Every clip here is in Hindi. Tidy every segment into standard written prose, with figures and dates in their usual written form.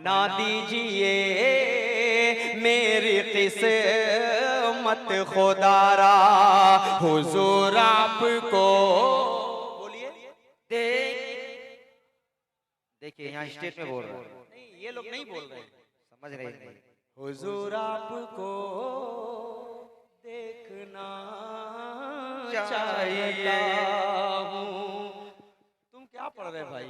बना दीजिए मेरी किस्मत खुदारा, हुजूर आपको बोलिए। देखिए यहाँ स्टेज में बोल रहे हैं, नहीं ये लोग नहीं बोल रहे, समझ रहे हैं। हुजूर आपको देखना चाहिए। तुम क्या पढ़ रहे भाई?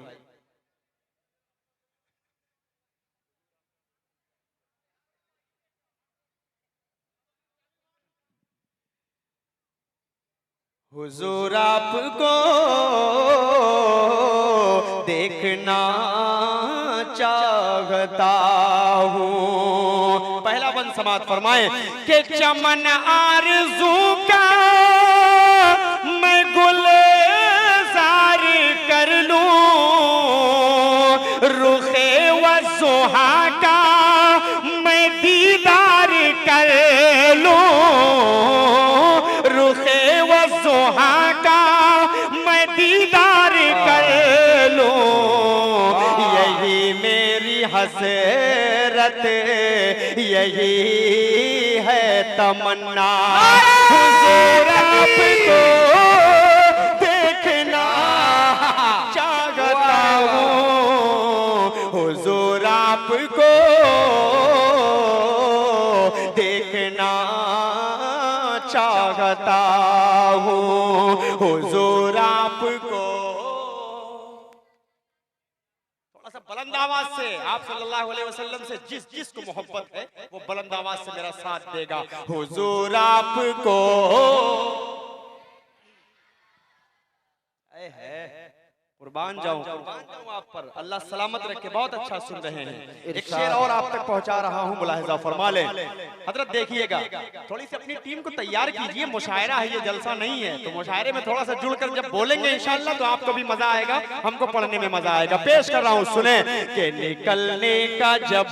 हुजूर आपको देखना चाहता हूँ। पहला बंद समात फरमाए कि चमन आरज़ू का मैं गुलजार कर लूं, रुखे वज़ुहा का मैं दीदार कर लूं, रुखे वज़ुहा का मैं दीदार कर लूं। यही मेरी हसरत, यही है तमन्ना, हुजूर आपको देखना चाहता हूँ, हुजूर आपको देखना चाहता हूँ, हुजूर आपको। थोड़ा सा बुलंद आवाज से आप सल्लल्लाहु अलैहि वसल्लम से जिसको मोहब्बत है वो बुलंद आवाज से मेरा साथ देगा। हुजूर आपको कुर्बान जाऊं आप पर, अल्लाह सलामत रखे। बहुत अच्छा सुन रहे हैं। एक शेर और आप तक पहुंचा रहा हूं, मुलाहिजा फरमा लें हजरत। देखिएगा, थोड़ी सी अपनी टीम को तैयार कीजिए, मुशायरा है ये, जलसा नहीं है। तो मुशायरे में थोड़ा सा जुड़कर जब बोलेंगे इंशाअल्लाह तो आपको भी मजा आएगा, हमको पढ़ने में मजा आएगा। पेश कर रहा हूं, सुने कि निकलने का जब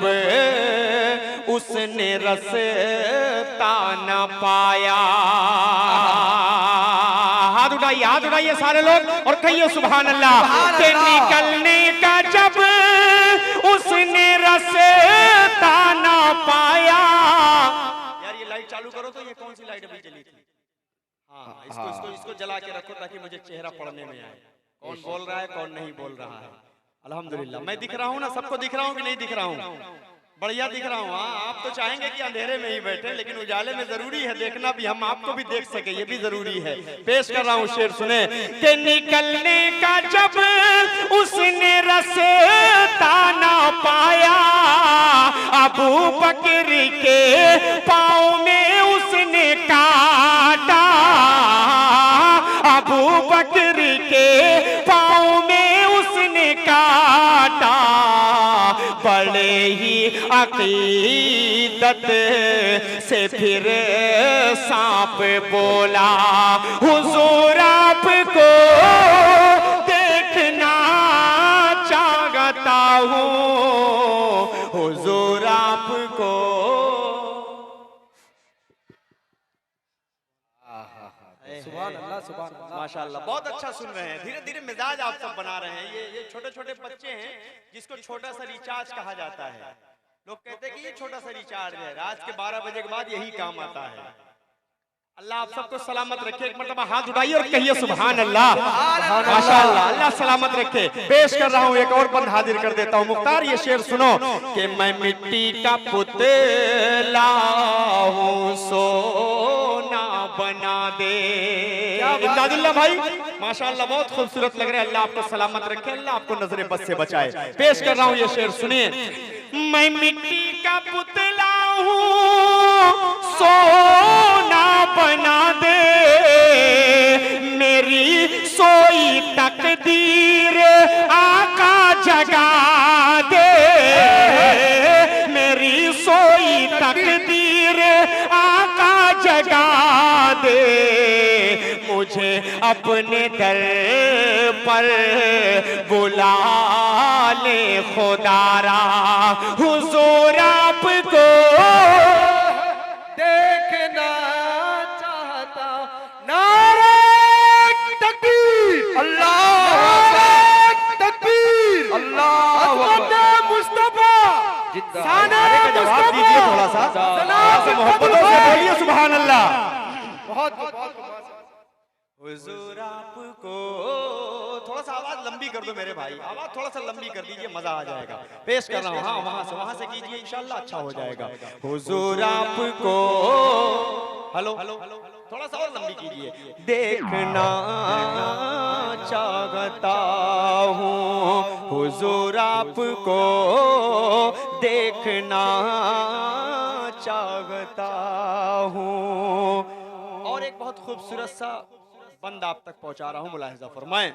उसने रास्ता न पाया, हाथ उठाइए सारे लोग और कहिए सुभान अल्लाह। के निकलने का जब उसने रास्ता ना पाया। यार ये लाइट चालू करो तो, ये कौन सी लाइट अभी जली थी? हाँ, इसको जला के रखो ताकि मुझे चेहरा पढ़ने में आए, कौन बोल रहा है कौन नहीं बोल रहा है। अल्हम्दुलिल्लाह मैं दिख रहा हूँ ना, सबको दिख रहा हूँ कि नहीं दिख रहा हूँ? बढ़िया दिख रहा हूँ। हाँ, आप तो चाहेंगे कि अंधेरे में ही बैठे, लेकिन उजाले में जरूरी है देखना भी, हम आपको भी देख सके, ये भी जरूरी है। पेश कर रहा हूँ शेर, सुने कि निकलने का जब उसने रास्ता ना पाया, अबू बकर के पाँव में उसने काटा, अबू बकर के पाँव में उसने काटा। बड़े ही अकीदत से फिर सांप बोला, हुजूर आपको देखना चाहता हूँ, हुजूर आपको। सुभान अल्लाह, सुभान अल्लाह, माशाअल्लाह। बहुत अच्छा सुन रहे हैं, धीरे धीरे मिजाज आप सब बना रहे हैं। ये छोटे छोटे बच्चे हैं जिसको छोटा सा रिचार्ज कहा जाता है। लोग कहते हैं कि ये छोटा सा रिचार्ज है, रात के 12 बजे के बाद यही काम आता है। अल्लाह आप सबको सलामत रखे। एक मरतबा हाथ उठाइए और कहिए सुभान अल्लाह, माशाअल्लाह, अल्लाह सलामत रखे। पेश कर रहा हूँ, एक और बंद हाजिर कर देता हूँ। मुख्तार ये शेर सुनो कि मैं मिट्टी का पुतला हूँ, सोना बना दे। इमदादुल्लाह भाई माशाअल्लाह बहुत खूबसूरत लग रहे हैं। अल्लाह आपको सलामत रखे, अल्लाह आपको नजरे बद से बचाए। पेश कर रहा हूँ ये शेर, सुनिए। मैं मिट्टी का पुतला हूँ, सोना बना दे, मेरी सोई तकदीर आका जगा दे, मेरी सोई तकदीर आका जगा दे, मुझे अपने दर पर बुला ले खुदारा, हुजूर आपको देखना चाहता। नारे तकबीर, अल्लाह तकबीर, अल्लाह मुस्तफा नारे का जवाब दीजिए थोड़ा सा मोहब्बतों से बोलिए सुभान अल्लाह। बहुत हुजूर आपको, थोड़ा सा आवाज लंबी कर दो मेरे भाई, आवाज थोड़ा सा लंबी कर दीजिए, मजा आ जाएगा। पेश कर रहा हूँ, हाँ वहां से कीजिए, इंशाल्लाह अच्छा हो जाएगा। हुजूर आपको, हेलो थोड़ा सा और लंबी कीजिए। देखना चाहता हूँ हुजूर आपको, देखना चाहता हूँ। और एक बहुत खूबसूरत सा बंद आप तक पहुंचा रहा हूं, मुलाहिजा फरमाएं।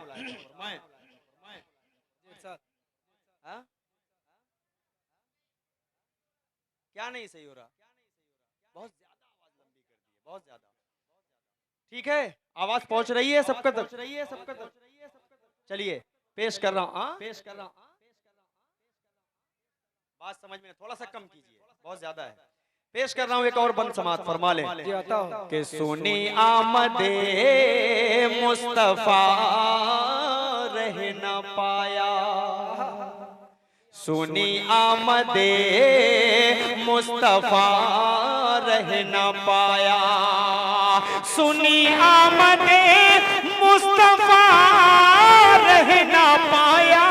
क्या नहीं सही हो रहा? बहुत ज्यादा आवाज लंबी कर दी है, बहुत ज्यादा। ठीक है, आवाज पहुंच रही है सबका तक? चलिए पेश कर रहा हूं। बात समझ में, थोड़ा सा कम कीजिए, बहुत ज्यादा है। पेश कर रहा हूं एक और बंद समात, फरमा लें कि सुनी आमदे मुस्तफा रह न पाया, सुनी आमदे मुस्तफा रह न पाया, सुनी आमदे मुस्तफा रह न पाया।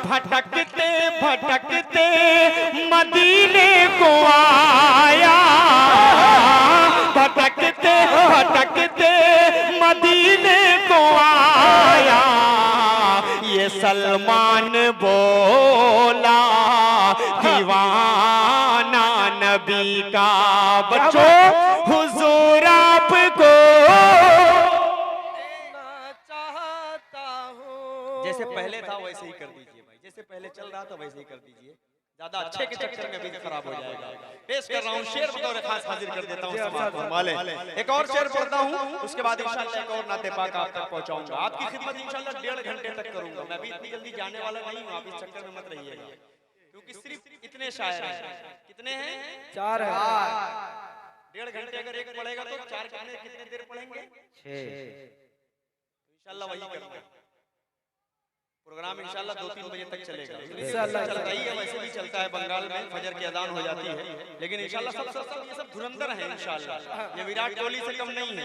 भटकते भटकते मदीने को आया, भटकते भटकते मदीने को आया। ये सलमान बोला दीवाना नबी का, बच्चों हुजूर आपको जैसे पहले था वैसे ही कर दीजिए भाई, जैसे पहले चल रहा था वैसे ही कर दीजिए, ज्यादा अच्छे के चक्कर में भी खराब हो जाएगा। पेश कर रहा हूँ शेर बतौर खास हाजिर कर देता हूँ, समाअत फरमा लें। एक और शेर पढ़ता हूँ, उसके बाद इंशाअल्लाह एक और नाते पाक आप तक पहुंचाऊंगा। आपकी खिदमत इंशाअल्लाह 1.5 घंटे तक करूंगा। मैं भी इतनी जल्दी जाने वाला नहीं हूँ, आप इस चक्कर में मत रहिएगा, क्योंकि सिर्फ इतने शायर हैं। कितने हैं? 4 है। 1.5 घंटे अगर एक पढ़ेगा तो 4 कितने देर पढ़ेंगे? 6। इंशाअल्लाह वही करेंगे। प्रोग्राम इंशाल्लाह 2-3 बजे तक चलेगा। इंशाल्लाह चलता ही है, वैसे भी चलता है, बंगाल में फजर की अजान हो जाती है, लेकिन इंशाल्लाह सब ये सब धुरंधर हैं इंशाल्लाह, ये विराट कोहली से कम नहीं है।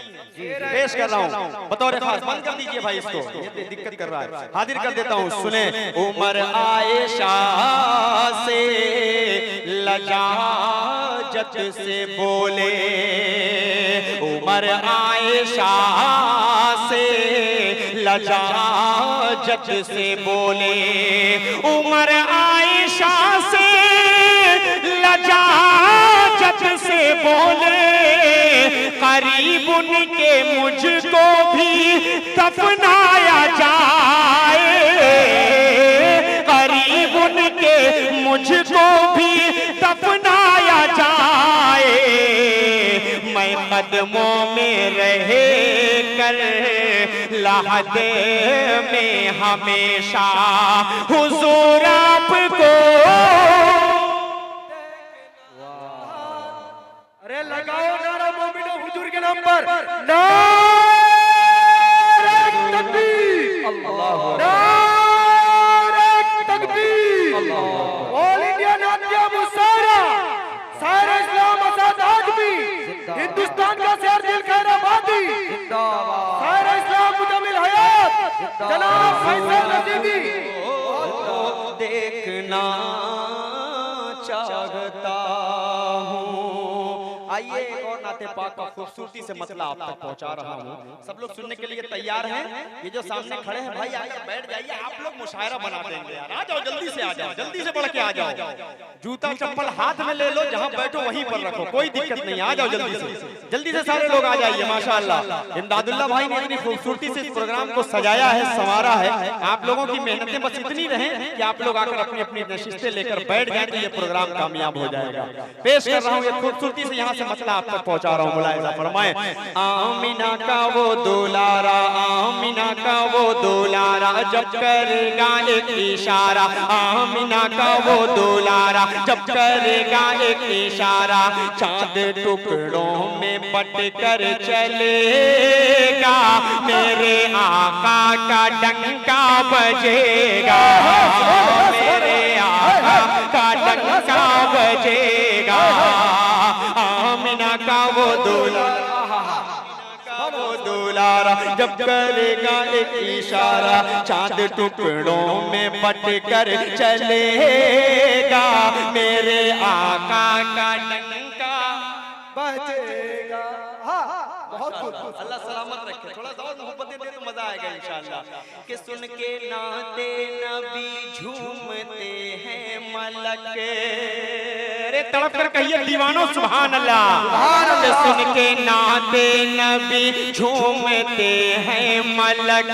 पेश कर रहा हूँ बतौर खास, बंद कर दीजिए भाई इसको, ये दिक्कत कर रहा है, हाजिर कर देता हूँ। सुने, उमर आयशा से लजाजत से बोले, उमर आयशा से लजाजत से बोले, उमर आयशा से लजाजत से बोले, करीब उनके मुझको भी दफनाया जाए, करीब उनके मुझको भी दफनाया जाए। मैं कदमों में रहे कर लहद में हमेशा हुजूर आपको। अरे लगाओ नारा मोमिनो हुजूर के नाम पर, नारे तकबीर, नारे तकबीर। ऑल इंडिया नाट्य मुसारा, सारा इस्लाम आजाद आदमी, हिंदुस्तान का शेर दिल खैराबादी, सारा इस्लाम मुजम्मिल हयात जनाब फैसल नजीबी। देखना चाहता हूँ। आइए एक और नाते पाक का खूबसूरती से मसला आप तक पहुंचा रहा हूँ, सब लोग सुनने के लिए तैयार हैं? ये जो सामने खड़े हैं भाई, आइए बैठ जाइए, आप लोग मुशायरा बना देंगे यार, आ जाओ जल्दी से, आ जाओ जल्दी से, बढ़ के आ जाओ, जूता चप्पल हाथ में ले लो, जहाँ बैठो वहीं पर रखो, कोई दिक्कत नहीं, आ जाओ जल्दी से सारे लोग आ जाइए। माशाअल्लाह इमदादुल्लाह भाई ने इतनी खूबसूरती से इस प्रोग्राम को सजाया है, संवारा है। आप लोगों की मेहनतें बस इतनी रहें कि आप लोग आकर अपनी अपनी नशिस्तें लेकर बैठ जाएं तो ये प्रोग्राम कामयाब हो जाएगा। पेश कर रहा हूँ ये खूबसूरती से, यहाँ से मसला आप तक पहुंचा रहा हूँ, मुलाहिजा फरमाएं। आमिना का वो दुलारा, आमिना का वो दुलारा, जब करेगा एक इशारा, आमिना का वो दुलारा, जब करेगा एक इशारा, चांद टुकड़ों में बट कर चलेगा, मेरे आका का डंका बजेगा, मेरे आका का डंका बजेगा, आमिना का वो दुलारा जब करेगा एक इशारा, चांद टुकड़ों में बट कर चलेगा, मेरे आका का डंका बजेगा। बहुत अल्लाह सलामत रखे, थोड़ा सा और मोहब्बत दे तो मजा आएगा इंशाअल्लाह। कि सुन के नाते नबी झूमते हैं मलक, अरे तड़प कर कहिए दीवानों सुभान अल्लाह। सुन के नाते नबी झूमते हैं मलक,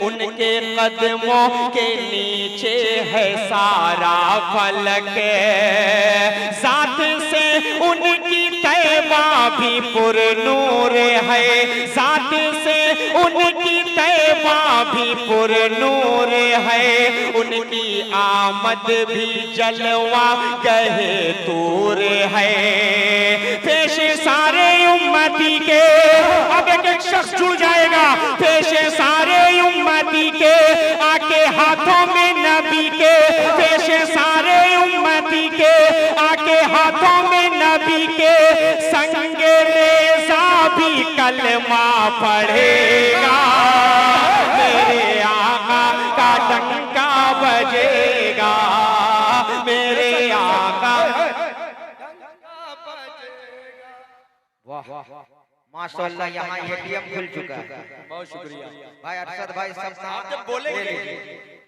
उनके कदमों के नीचे है सारा फलक, साथ से उनकी तैबा भी पुरनूर है, साथ से उनकी तैबा भी पुरनूर है, उनकी आमद भी जलवा गहे तूर है। पेश सारे उम्मती के, अब एक एक शख्स जुड़ जाएगा, पेश सारे उम्मती के आके हाथों में नबी के, पेश सारे उम्मती के आके हाथों में नबी के, संगे रेज़ा भी कलमा पढ़ेगा, मेरे आका का डंका बजेगा, मेरे आका वाह माशाअल्लाह, यहाँ एटीएम खुल चुका है। बहुत शुक्रिया भाई अरशद भाई सब आप जब बोलेंगे,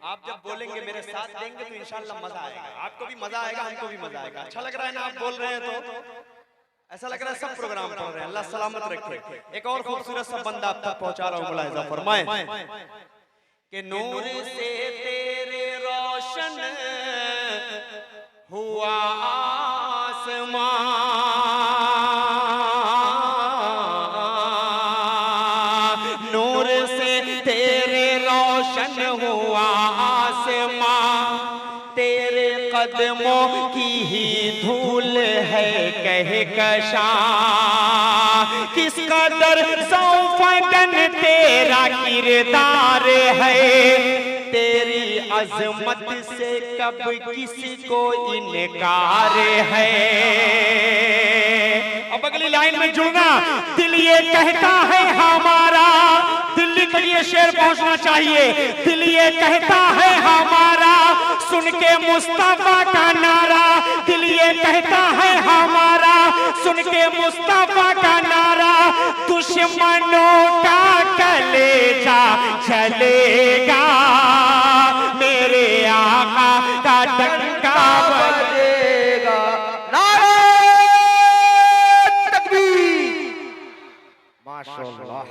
आप जब बोलेंगे मेरे साथ देंगे तो इंशाअल्लाह मजा आएगा, आपको भी मजा आएगा, हमको भी मजा आएगा। अच्छा लग रहा है ना आप बोल रहे हैं तो ऐसा लग रहा है सब प्रोग्राम पढ़ रहे हैं। अल्लाह सलामत रखे। एक और खूबसूरत सा बंदा आप तक पहुंचा रहा हूं, मुलाहिजा फरमाएं कि नूर से तेरे रोशन हुआ आसमां, नूर से तेरे रोशन हुआ आसमां, तेरे कदमों की ही धूल है कहकशां, किस कदर सौफगन तेरा किरदार है, तेरी अजमत से कब किसी को इनकार है। अब अगली लाइन में जुड़ना, दिल ये कहता है हमारा, दिल्ली तक ये शेर पहुंचना चाहिए, दिल ये कहता है हमारा, सुन के मुस्तफा का नारा, दिल ये कहता है हमारा, सुन के मुस्तफा का नारा, दुश्मनों का कलेजा चलेगा, मेरे आका का डंका बजेगा, नारे तकबीर माशाअल्लाह,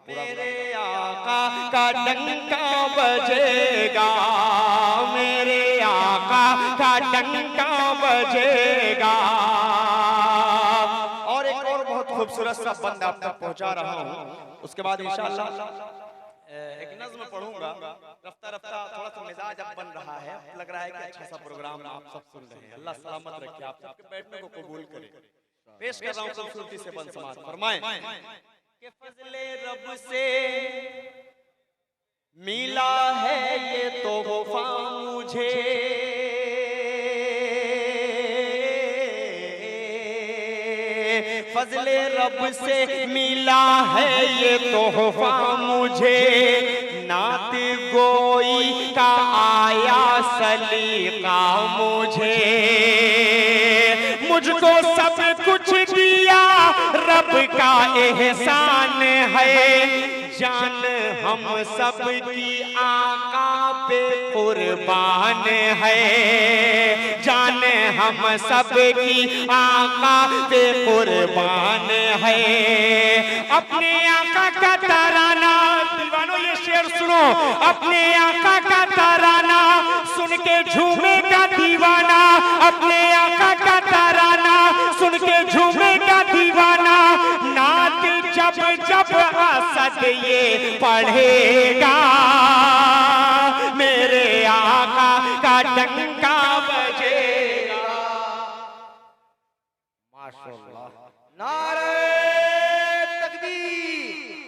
मेरे आका का डंका बजेगा, मेरे आका का डंका बजेगा। और एक और बहुत खूबसूरत सा बंदा आप तक पहुंचा रहा हूं, उसके बाद इंशाअल्लाह एक नज़्म पढ़ूंगा। रफ्ता रफ्ता थोड़ा सा मिजाज अब बन रहा है, लग रहा है कि अच्छा सा प्रोग्राम आप सब सुन रहे हैं। अल्लाह सलामत रखे, आप सबके बैठने को कबूल करे। पेश कर रहा हूं खूबसूरती से बंद समाज फरमाएं कि फजले रब से मिला है ये तोहफा मुझे, फजले रब से मिला है ये तोहफा मुझे, नात गोई का आया सलीका मुझे, मुझको सब कुछ दिया रब का एहसान है, जान हम सब की आका पे कुर्बान है, जान हम सब की आका पे कुर्बान है, अपने आका का तराना, दीवानों ये शेर सुनो, अपने आका का तराना सुन के झूमेगा दीवाना, अपने आका का तराना सुन के झूमेगा दीवाना, नात जब जब असद ये पढ़ेगा, मेरे आका का डंका बजेगा। माशाअल्लाह, नारे तकबीर,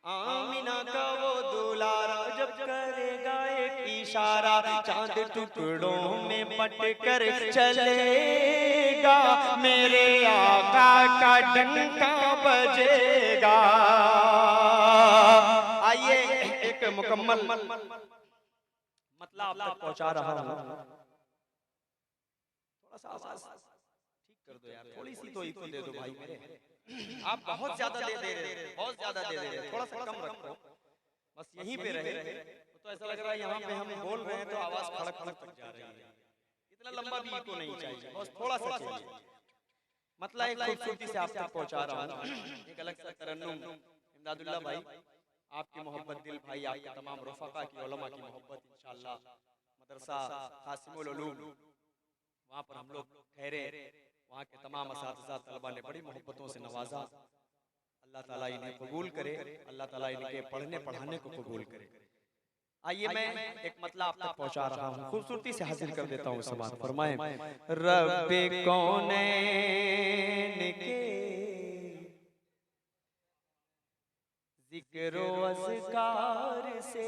आमिना का वो दुलारा जब करेगा एक इशारा, चांद टुकड़ों में बट कर चलेगा, मेरे आका का डंका बजेगा। आइए एक मुकम्मल मतलब आप तक पहुंचा रहा हूं। थोड़ा सा आवाज ठीक कर दो यार, थोड़ी सी तो इको दे दो भाई मेरे। आप बहुत ज्यादा दे रहे, बहुत ज्यादा दे रहे, थोड़ा सा कम रखो, बस यहीं पे रहे। तो ऐसा लग रहा है यहाँ पे हम बोल रहे हैं तो आवाज खड़क खड़क तक जा रही है। इतना लंबा भी इको नहीं चाहिए, बस थोड़ा सा चाहिए। मतलब एक खूबसूरती से आप तक पहुंचा रहा हूँ। एक अलग सा तरन्नुम इमदादुल्लाह भाई, आपकी मोहब्बत दिल भाई, आपके तमाम रफ़ाक़ा की उलमा की मोहब्बत इंशाअल्लाह मदरसा क़ासिमुल उलूम वहाँ पर हम लोग ठहरे, वहाँ के तमाम असातिज़ा तलबा ने बड़ी मोहब्बतों से नवाजा। अल्लाह ताला इन्हें कबूल करे, अल्लाह ताला इनके पढ़ने पढ़ाने को कबूल करे। आइए मैं एक मतलब आप तक पहुँचा रहा हूँ, खूबसूरती से हाजिर कर देता हूँ समात फरमाएं। रब्बे कौनैन के ज़िक्रो अज़कार से,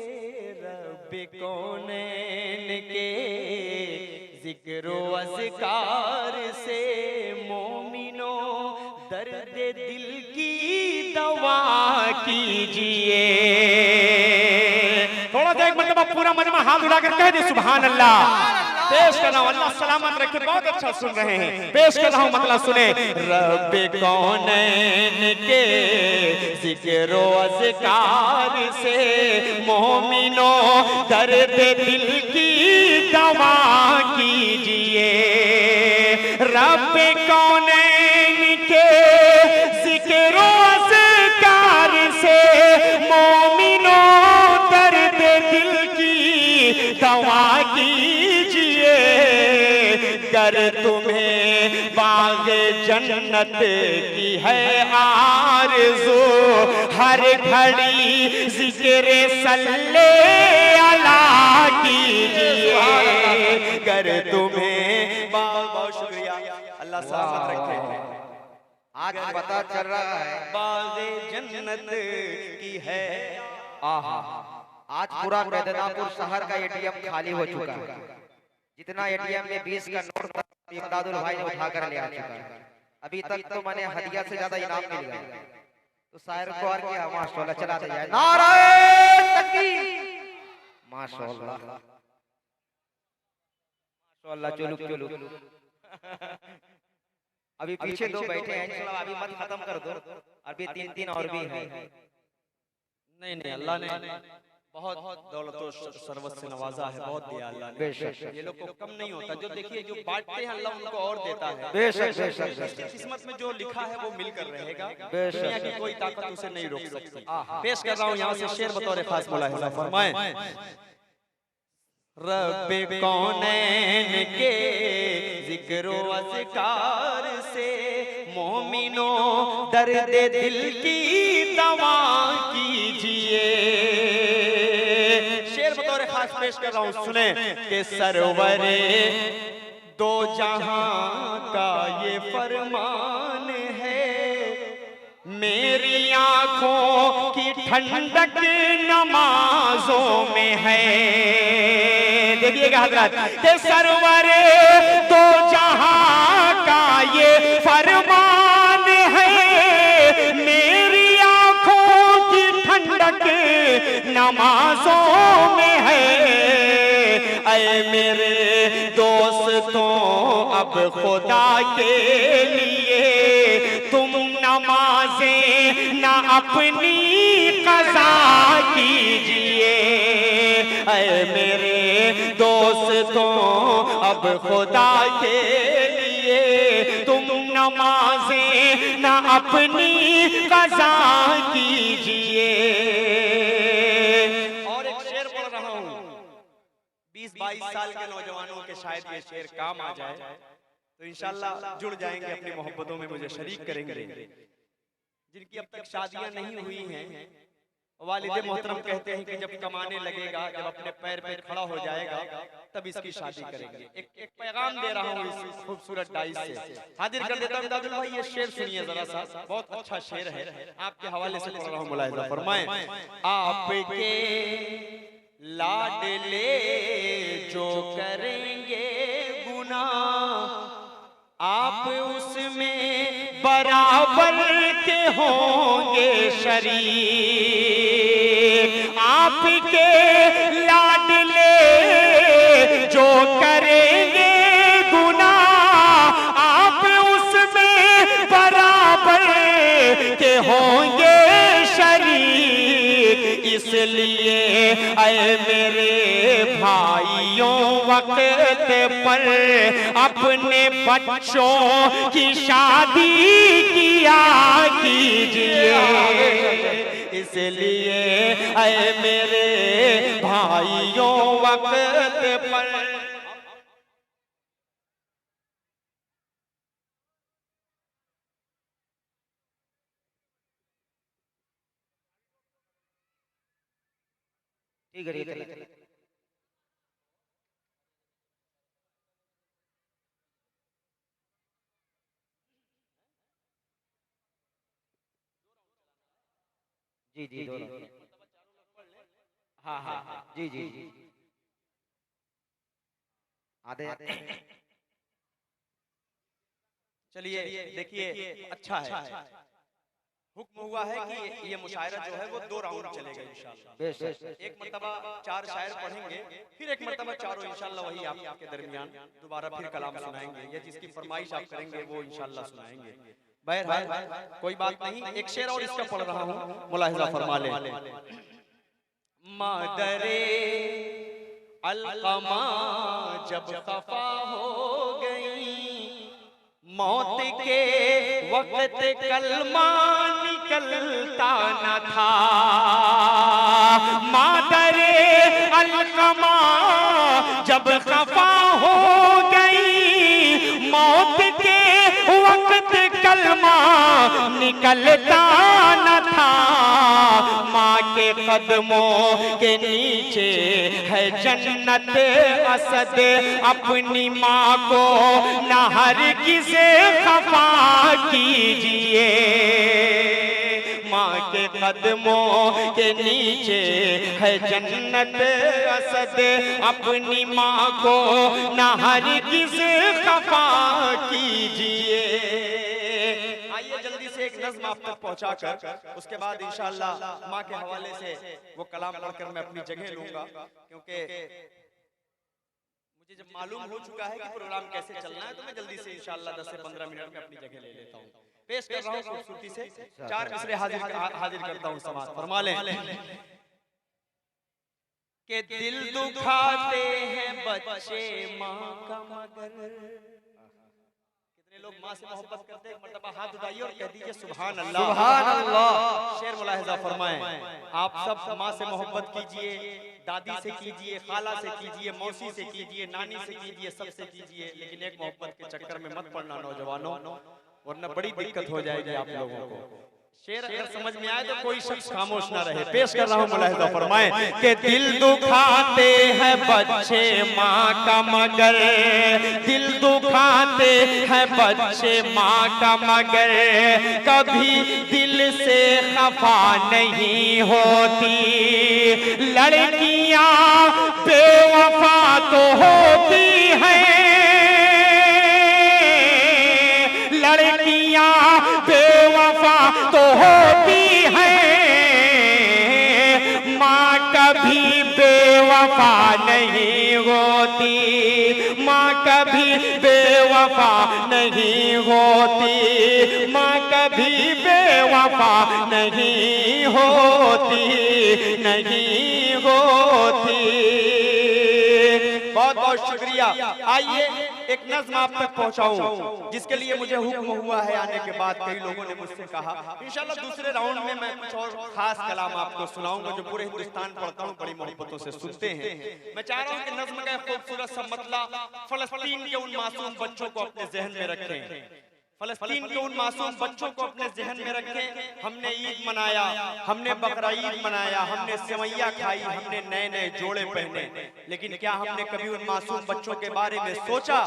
रब्बे कौनैन के ज़िक्रो अज़कार से, मोमिनो दर्द दिल की दवा कीजिए। थोड़ा सा एक मतलब पूरा मजमा हाथ उठाकर कह दे सुभान अल्लाह। पेश कर रहा हूँ, अल्लाह सलामत रखे, बहुत अच्छा सुन रहे हैं। पेश कर रहा हूँ मतलब सुने। रब्बे कौनैन के ज़िक्रो अज़कार से, मोमिनो दर्द दिल की दवा कीजिए। रब्बे कौनैन के ज़िक्रो अज़कार से, मोमिनो दर्द दिल की दवा कीजिए। कर तुम्हें बाग़ जन्नत की है आरज़ू, हर घड़ी ज़िक्र सल्ले अला कीजिए। कर तुम्हें बहुत शुक्रिया, अल्लाह सलामत रखे। आज पता चल रहा है बाग़ जन्नत की है। आहा, आज पूरा मेदनापुर शहर का एटीएम खाली हो चुका है। जितना एटीएम में 20 का नोट था इमदादुल भाई ने उठा कर ले आ चुका है। अभी तक तो मैंने हदिया से ज्यादा इनाम मिल गया। तो शायर को और क्या माशाल्लाह चलाते जाए। नारे तकबीर, माशाल्लाह माशाल्लाह। चलो चलो, अभी पीछे दो बैठे हैं, चलो अभी मत खत्म कर दो, अभी तीन तीन और भी हैं। नहीं नहीं, अल्लाह ने बहुत दौलत और सरवत से नवाजा है, बहुत दिया अल्लाह ने। ये लोग को कम नहीं होता। जो देखिए जो बांटते हैं अल्लाह उनको और देता है। किस्मत में जो लिखा है वो मिलकर रहेगा, दुनिया की कोई ताकत उसे नहीं रोक सकती। पेश कर रहा हूँ यहाँ से शेर बतौर खास मुलाहिजा फरमाएं। रब्बे कौनैन के ज़िक्रो अज़कार से, मोमिनो दर्द दिल की दवा कीजिए। शेर बतौर खास पेश कर रहा हूँ, सुने कि सरवरे दो जहां का ये फरमान है, मेरी आंखों की ठंडक नमाजों में है। देखिएगा हज़रात के सरवरे दो जहां का ये फरमान है, मेरी आंखों की ठंडक नमाजों में है। ऐ मेरे दोस्तों अब खुदा के लिए तुम नमाज़ें ना अपनी क़ज़ा कीजिए। ऐ मेरे दोस्तों अब खुदा के लिए तुम नमाज़ें ना अपनी क़ज़ा कीजिए। और एक शेर बोल रहा हूँ, 20-22 साल के नौजवानों के शायद ये शेर काम आ जाए तो इंशाल्लाह जुड़ जाएंगे, अपनी मोहब्बतों में मुझे शरीक करेंगे। जिनकी अब तक शादियां नहीं हुई हैं, वालिद मोहतरम कहते हैं कि जब कमाने लगेगा, जब अपने पैर पे खड़ा हो जाएगा तब इसकी शादी करेंगे। एक पैगाम दे रहा हूँ इस खूबसूरत डाइस से, हाजिर कर देता हूँ। इमदादुल भाई ये शेर सुनिए जरा सा, बहुत अच्छा शेर है, आपके हवाले से पढ़ रहा हूँ, मुलाहिजा फरमाएं। आपके लाडले जो करेंगे गुनाह आप उसमें बराबर के होंगे शरीक। आपके लाडले जो करेंगे गुनाह आप उसमें बराबर के होंगे शरीक। इसलिए ऐ मेरे भाइयों वक्त पर अपने बच्चों की शादी किया कीजिए। इसलिए ऐ मेरे भाइयों वक्त पर ठीक है जी जी हाँ हाँ जी जी जी आधे चलिए देखिए अच्छा है। हुक्म हुआ है कि ये मुशायरा जो है वो 2 राउंड चलेगा इंशाल्लाह। एक मर्तबा 4 शायर पढ़ेंगे, फिर एक मर्तबा चारों इंशाल्लाह वही आपके दरमियान दोबारा फिर कलाम सुनाएंगे या जिसकी फरमाइश आप करेंगे वो इंशाल्लाह सुनाएंगे। बहरहाल कोई बात नहीं, एक शेर और इसका पढ़ रहा हूँ, मुलाहिजा फरमा ले। मादरे अलकमा जब खफा हो गई मौत के वक्त कलमा निकलता न था। मादरे अलकमा जब खफा हो गई मौत के वक्त कलमा निकलता न था। माँ के कदमों के नीचे है जन्नत असद अपनी माँ को न हरगिज़ खफा कीजिए। माँ के कदमों के नीचे है जन्नत असद अपनी माँ को न हरगिज़ खफा कीजिए। आइए जल्दी से एक नज़्म आप तक पहुंचाकर उसके बाद इंशाअल्लाह माँ के हवाले से वो कलाम पढ़कर मैं अपनी जगह लूंगा, क्योंकि मुझे जब मालूम हो चुका है कि प्रोग्राम कैसे चलना है तो मैं जल्दी से इंशाअल्लाह 10 से 15 मिनट में अपनी जगह ले लेता हूँ। पेश कर रहा हूँ खूबसूरती से 4 मिसरे हाजिर करता हूँ। समाज फरमा लें कि दिल दुखाते हैं बच्चे माँ का मगर। कितने लोग माँ से मोहब्बत करते हैं? एक मर्तबा हाथ उठाइए और कह दीजिए सुभान अल्लाह। सुभान अल्लाह। शेर मुलाहिजा फरमाएं, आप सब माँ से मोहब्बत कीजिए, दादी से कीजिए, खाला से कीजिए, मौसी से कीजिए, नानी से कीजिए, सबसे कीजिए, लेकिन एक मोहब्बत के चक्कर में मत पड़ना नौजवानों, वरना बड़ी दिक्कत हो जाएगी आप लोगों को। शेर अगर समझ में आए तो कोई शख्स खामोश ना रहे। पेश कर रहा हूँ, मुलाहिजा फरमाएं कि दिल दुखाते हैं बच्चे माँ का मगर, दिल दुखाते हैं बच्चे माँ का मगर, कभी दिल से खफा नहीं होती। लड़कियाँ बेवफा तो होती हैं, लड़कियाँ बेवफा तो होती हैं, माँ कभी बेवफा नहीं होती। माँ कभी बेवफा नहीं होती, माँ कभी बेवफा नहीं होती, नहीं होती। बहुत बहुत शुक्रिया। आइए एक नज़्म आप तक पहुंचाऊं जिसके लिए मुझे हुक्म हुआ है आने के बाद। कई लोगों ने मुझसे कहा इंशाल्लाह दूसरे राउंड में मैं कुछ और खास कलाम आपको सुनाऊंगा जो पूरे हिंदुस्तान पढ़ता हूं, बड़ी मोहब्बतों से सुनते हैं। मैं चाह रहा हूं कि नज़्म का खूबसूरत सा मतला फलस्तीन के उन मासूम बच्चों को अपने जहन में रखें। फलस्तीन के उन मासूम बच्चों को अपने जहन में रखें। हमने ईद मनाया, हमने बकरा ईद मनाया, हमने सेवैया खाई, हमने नए नए जोड़े पहने, लेकिन क्या हमने कभी उन मासूम बच्चों के बारे में सोचा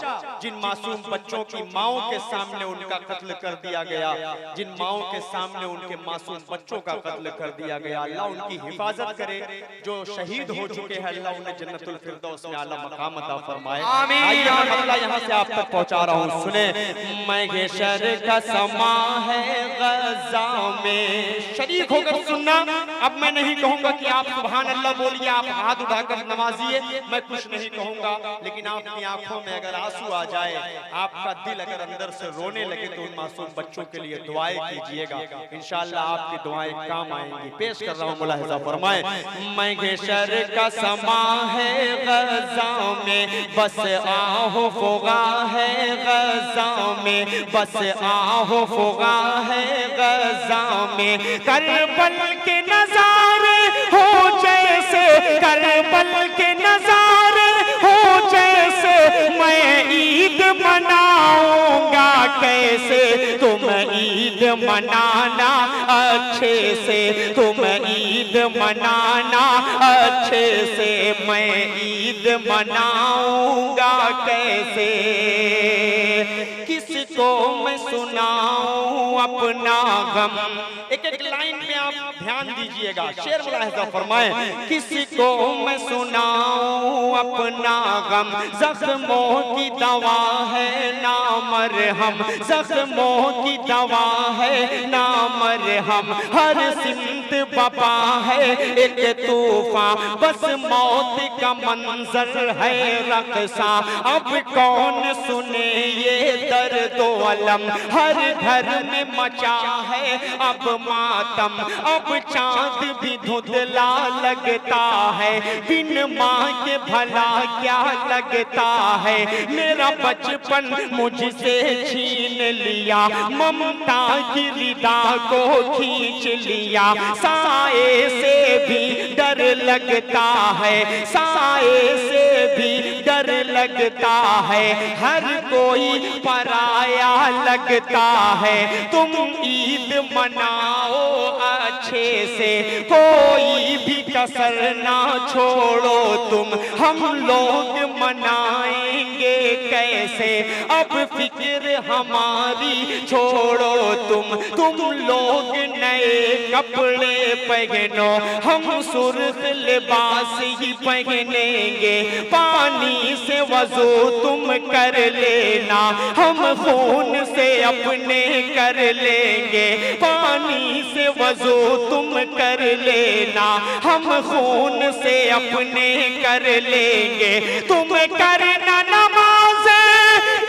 जिन मासूम बच्चों की माओं के सामने उनका कत्ल कर दिया गया, जिन माओं के सामने उनके मासूम बच्चों का कत्ल कर दिया गया। अल्लाह उनकी हिफाजत करे, जो शहीद हो चुके हैं अल्लाह उन्हें जन्नतुल फिरदौस में आला मकाम अता फरमाए। आमीन। मसला यहाँ से आप तक पहुँचा रहा हूँ, सुने। मैं शर का समा है गज़ा में, शरीक होकर सुनना। अब मैं नहीं कहूंगा कि आप सुभान अल्लाह बोलिए, आप हाथ उठाकर नमाजिए, मैं कुछ नहीं कहूंगा, लेकिन आपकी आंखों में अगर आंसू आ जाए, आपका दिल अगर अंदर से रोने लगे, तो उन मासूम बच्चों के लिए दुआएं कीजिएगा, इंशाअल्लाह आपकी दुआएं काम आएंगी। पेश कर रहा हूँ, मुलाहिजा फरमाए। मैं शर का समा है गज़ा में, बस आहो फुगा है गज़ा में, बस आहो फुगा है गज़ा में। करबल के नजारे हो जैसे, करबल के नजारे हो जैसे, मैं ईद मनाऊंगा कैसे। तुम ईद मनाना अच्छे से, तुम ईद मनाना अच्छे से, मैं ईद मनाऊंगा कैसे। किसको मैं सुनाऊं अपना गम, एक एक लाइन में आप ध्यान दीजिएगा, शेर मुलाहिजा फरमाए। किसको मैं सुनाऊं अपना गम, जख्मों की दवा है ना मरहम, जख्मों की दवा है ना मरहम। हर सिमत बपा है एक तूफान, बस मौत का मंजर है रक़सा। अब कौन सुने ये दर्द अलम, हर घर में मचा है अब मातम। अब चांद भी धुंधला लगता है, बिन माँ के भला क्या लगता है। मेरा बचपन मुझसे छीन लिया, ममता की रिदा को खींच लिया। साए से भी डर लगता है, साए से भी डर लगता है। हर कोई पराया लगता है, तुम ईद मनाओ अच्छे से, कोई भी कसर ना छोड़ो तुम। हम लोग मनाएंगे कैसे, अब फिक्र हमारी छोड़ो तुम लोग नए कपड़े पहनो, हम सुर्ख लिबास ही पहनेंगे। पानी से वजू तुम कर लेना, हम खून से अपने कर लेंगे। पानी से वजू तुम कर लेना, हम खून से अपने कर लेंगे। तुम करना नमाज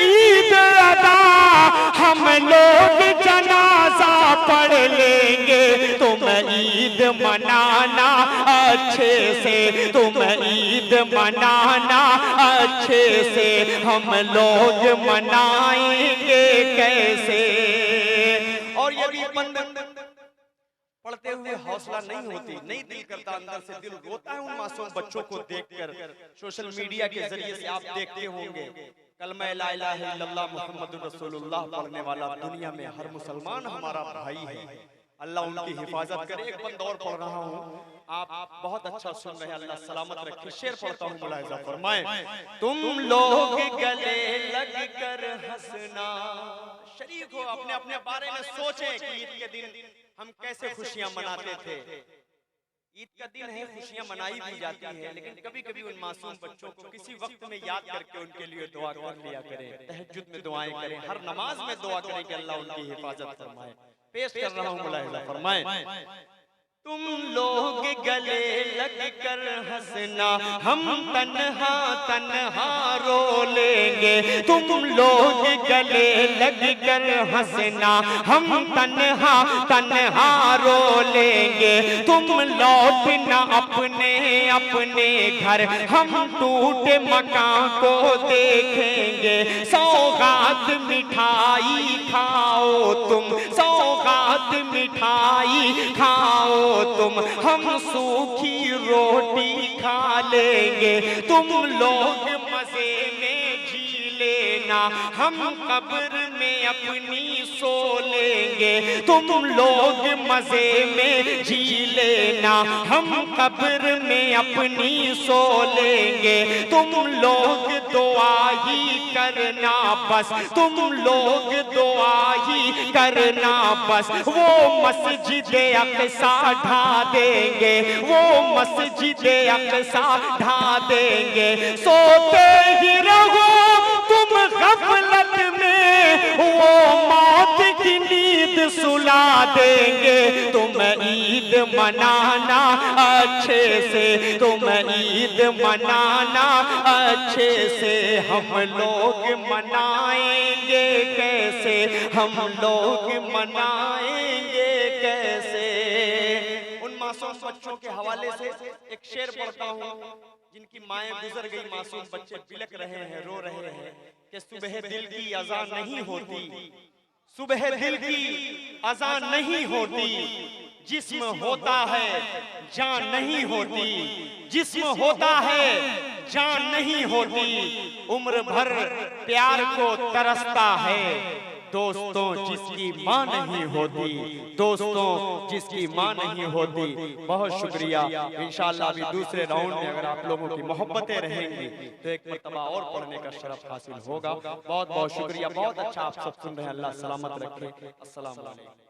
ईद अदा, हम लोग जनाजा पढ़ लेंगे। तुम ईद मनाना अच्छे से, तुम ईद मनाना अच्छे से, हम लोग मनाएंगे कैसे। और ये भी बंद पढ़ते हुए हौसला नहीं होती, नहीं दिल करता, अंदर से दिल रोता है उन मासूम बच्चों को देखकर। सोशल मीडिया के जरिए से आप देखते होंगे, कलमा ला इलाहा इल्लल्लाह मुहम्मदुर रसूलुल्लाह पढ़ने वाला दुनिया में हर मुसलमान हमारा भाई है। अल्लाह उनकी हिफाजत करे। एक बंद और पढ़ रहा हूँ, आप बहुत अच्छा सुन रहे हैं, अल्लाह सलामत रखे। शेर पढ़ता हूँ, मुलाहिजा फरमाए। तुम लोग गले लग कर हंसना, शरीक हो, अपने अपने बारे में सोचें कि ईद के दिन हम कैसे खुशियां मनाते थे। ईद का दिन है, खुशियां मनाई भी जाती हैं, लेकिन कभी कभी उन मासूम बच्चों को किसी वक्त में याद करके उनके लिए दुआ कर लिया करें, तहज्जुद में दुआएं करें, हर नमाज में दुआ करें कि अल्लाह उनकी हिफाजत फरमाए। पेश कर रहा हूँ, मुलाहिजा फरमाए। तुम लोग गले लग कर हंसना, हम तन्हा तन्हा रो लेंगे। तुम लोग गले लग कर हंसना, हम तन्हा तन्हा रो लेंगे। तुम लौटना अपने अपने घर, हम टूटे मकान को देखेंगे। सौगात मिठाई खाओ तुम, सौगात मिठाई खाओ तुम, हम सूखी रोटी खा लेंगे। तुम लोग मजे में जी लेना, लेना, हम कब्र में अपनी सो लेंगे, तुम लोग मजे में जी लेना। हम कब्र में अपनी सो लेंगे, तुम लोग दुआ ही करना बस, तुम लोग दुआ ही करना बस। वो मस्जिद अक़सा ढा देंगे, वो मस्जिद अक़सा ढा देंगे। सोते ही रहो तुम गफलत में, वो मौत की नींद सुला देंगे। तुम ईद मनाना अच्छे से, तुम ईद मनाना अच्छे से। हम लोग मनाएंगे कैसे, हम लोग मनाएंगे कैसे। उन मासूम बच्चों के हवाले से एक शेर पढ़ता हूँ, जिनकी माएं गुजर गई, मासूम बच्चे बिलक रहे हैं, रो रहे हैं कि सुबह दिल की अज़ान नहीं होती, सुबह दिल की अज़ान नहीं होती। जिस्म होता है जान नहीं होती, जिस्म होता है जान नहीं होती। उम्र भर प्यार को तरसता है, दोस्तों जिसकी माँ नहीं होती, दोस्तों जिसकी माँ नहीं होती। बहुत शुक्रिया। इंशाअल्लाह अभी दूसरे राउंड में अगर आप लोगों की मोहब्बतें रहेंगी तो एक मर्तबा और पढ़ने का शरफ हासिल होगा। बहुत बहुत शुक्रिया। बहुत अच्छा आप सब सुन रहे हैं। अल्लाह सलामत रखे। अस्सलाम वालेकुम।